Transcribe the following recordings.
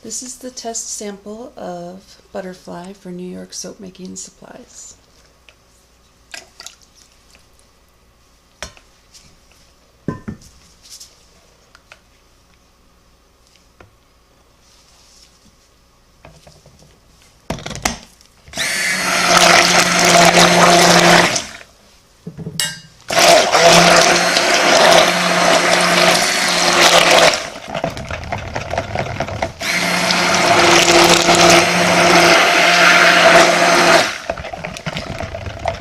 This is the test sample of Butterfly for New York soap making supplies.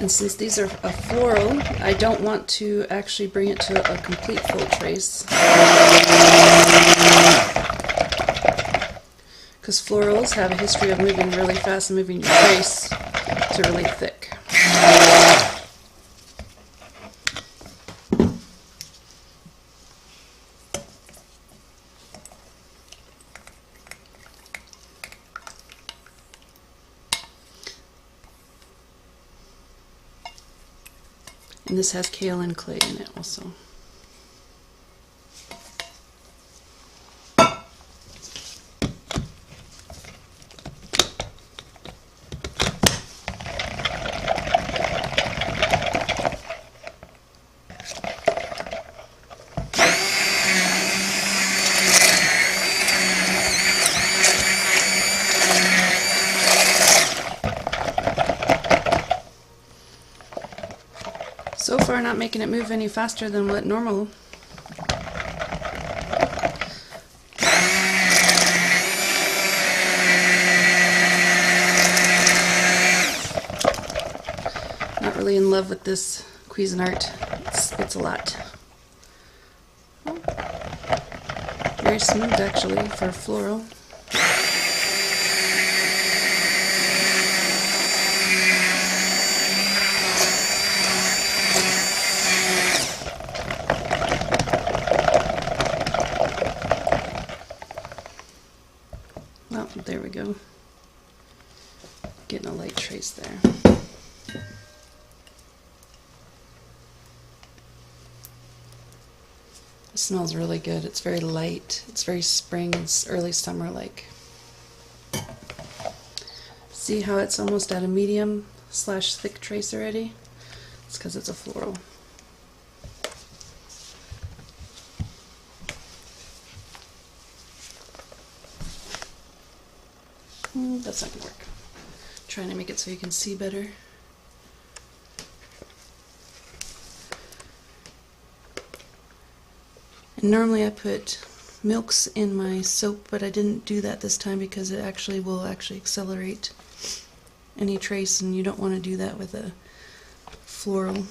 And since these are a floral, I don't want to actually bring it to a complete full trace, because florals have a history of moving really fast and moving your trace to really thick. And this has kaolin clay in it also. So far, not making it move any faster than what normal. Not really in love with this Cuisinart. It's a lot. Very smooth actually for floral. Well, there we go. Getting a light trace there. It smells really good. It's very light. It's very spring. It's early summer like. See how it's almost at a medium / thick trace already? It's because it's a floral. That's not gonna work. Trying to make it so you can see better. And normally I put milks in my soap, but I didn't do that this time because it actually will accelerate any trace, and you don't want to do that with a floral.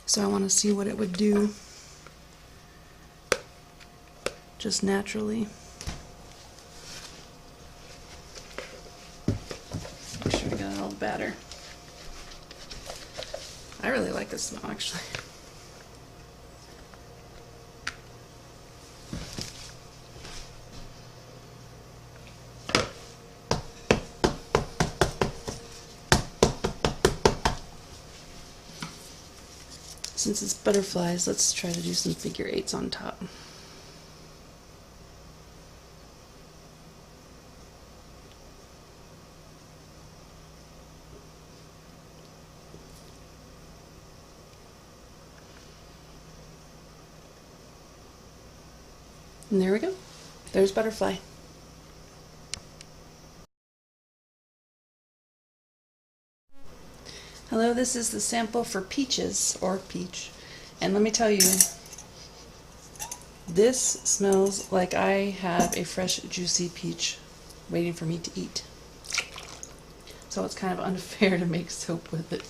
So I want to see what it would do just naturally. Make sure we got all the batter. I really like this smell actually. Since it's butterflies, let's try to do some figure eights on top. And there we go. There's butterfly. Hello, this is the sample for peaches, or peach. And let me tell you, this smells like I have a fresh, juicy peach waiting for me to eat. So it's kind of unfair to make soap with it.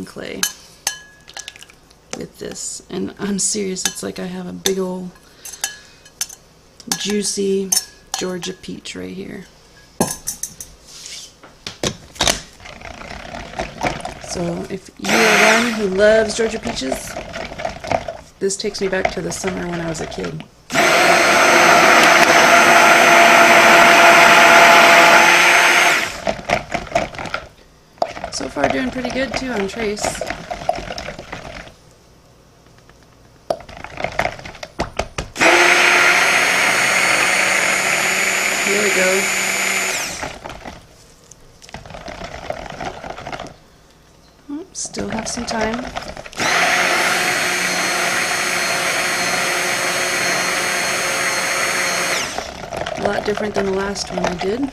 clay with this. And I'm serious, it's like I have a big old juicy Georgia peach right here. So if you are one who loves Georgia peaches, this takes me back to the summer when I was a kid. So far doing pretty good too on trace. Here we go. Oh, still have some time. A lot different than the last one I did.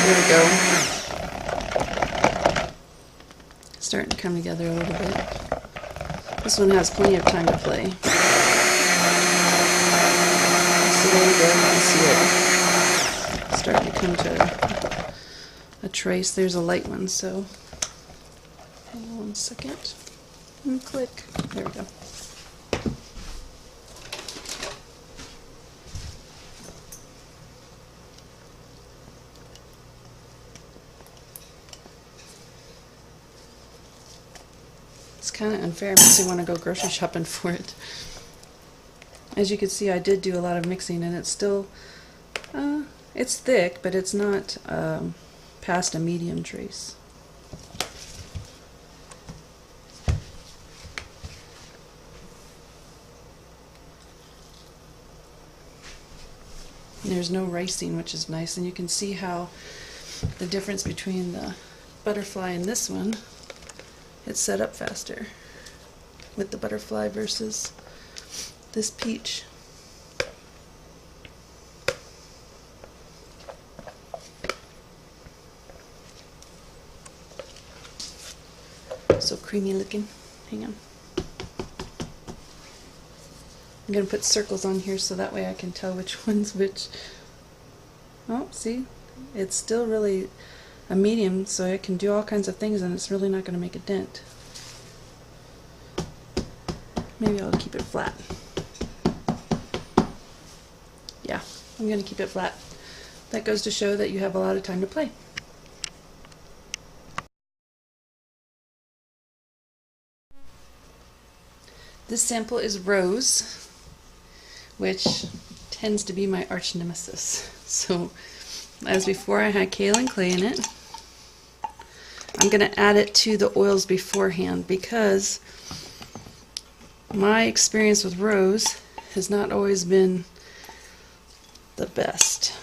There we go. Starting to come together a little bit. This one has plenty of time to play. So there you go, you can see it starting to come to a trace. There's a light one, so hang on 1 second and click. There we go. It's kind of unfair. It makes me want to go grocery shopping for it. As you can see, I did do a lot of mixing, and it's still, it's thick, but it's not past a medium trace. And there's no ricing, which is nice, and you can see how the difference between the butterfly and this one, it's set up faster with the butterfly versus this peach. So creamy looking. Hang on. I'm going to put circles on here so that way I can tell which one's which. Oh, see? It's still really a medium, so I can do all kinds of things and it's really not going to make a dent. Maybe I'll keep it flat. Yeah, I'm going to keep it flat. That goes to show that you have a lot of time to play. This sample is rose, which tends to be my arch nemesis. So, as before, I had kaolin clay in it. I'm going to add it to the oils beforehand because my experience with rose has not always been the best.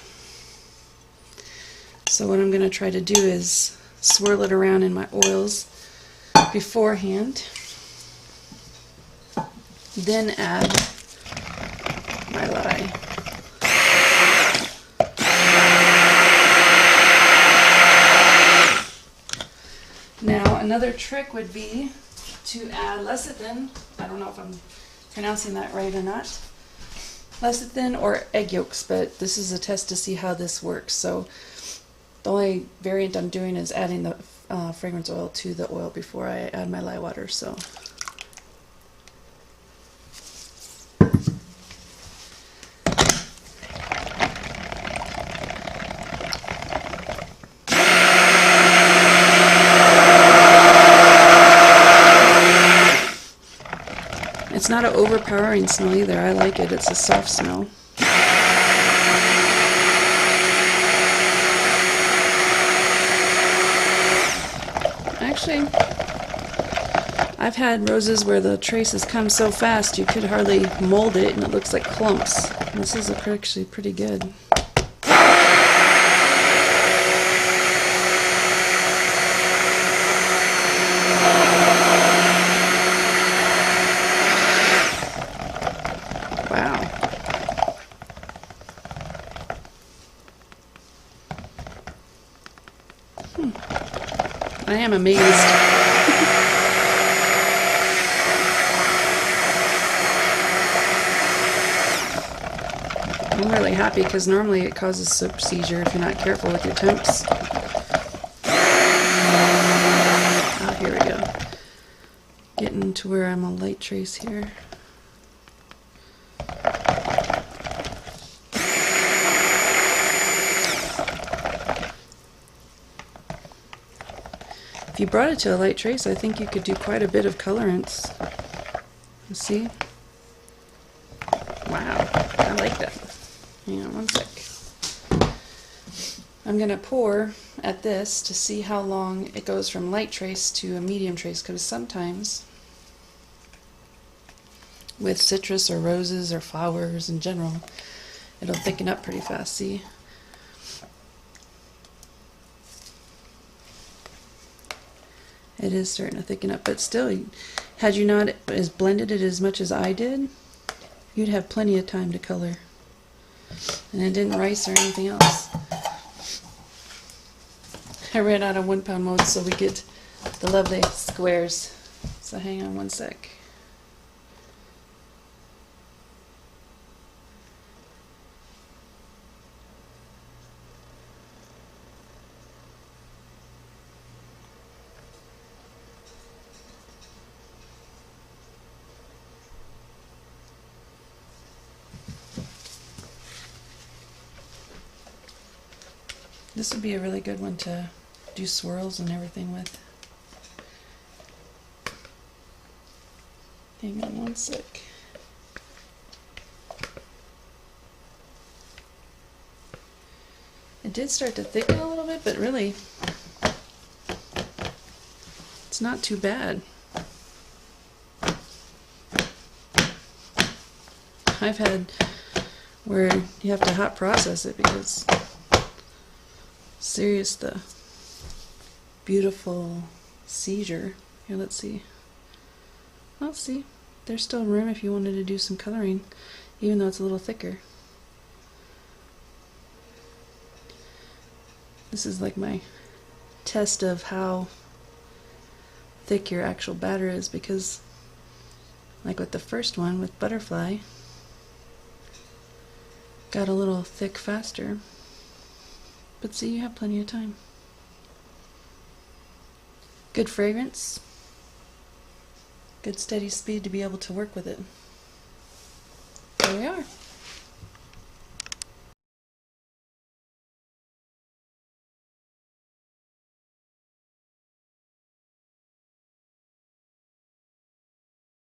So what I'm going to try to do is swirl it around in my oils beforehand, then add my lye. Now another trick would be to add lecithin. I don't know if I'm pronouncing that right or not. Lecithin or egg yolks, but this is a test to see how this works. So the only variant I'm doing is adding the fragrance oil to the oil before I add my lye water. So it's not an overpowering smell either. I like it. It's a soft smell. Actually, I've had roses where the traces come so fast you could hardly mold it and it looks like clumps. This is actually pretty good. Wow. I am amazed. I'm really happy because normally it causes soap seizure if you're not careful with your temps. Oh, here we go. Getting to where I'm a light trace here. If you brought it to a light trace, I think you could do quite a bit of colorants. You see? Wow, I like that. Hang on one sec. I'm going to pour at this to see how long it goes from light trace to a medium trace, because sometimes with citrus or roses or flowers in general, it'll thicken up pretty fast. See? It is starting to thicken up, but still, had you not as blended it as much as I did, you'd have plenty of time to color. And it didn't rice or anything else. I ran out of 1 pound molds, so we get the lovely squares. So hang on one sec. This would be a really good one to do swirls and everything with. Hang on one sec. It did start to thicken a little bit, but really, it's not too bad. I've had where you have to hot process it because serious the beautiful seizure. Here, let's see. Let's see. There's still room if you wanted to do some coloring, even though it's a little thicker. This is like my test of how thick your actual batter is, because like with the first one with butterfly, got a little thick faster. But see, you have plenty of time. Good fragrance. Good steady speed to be able to work with it. There we are.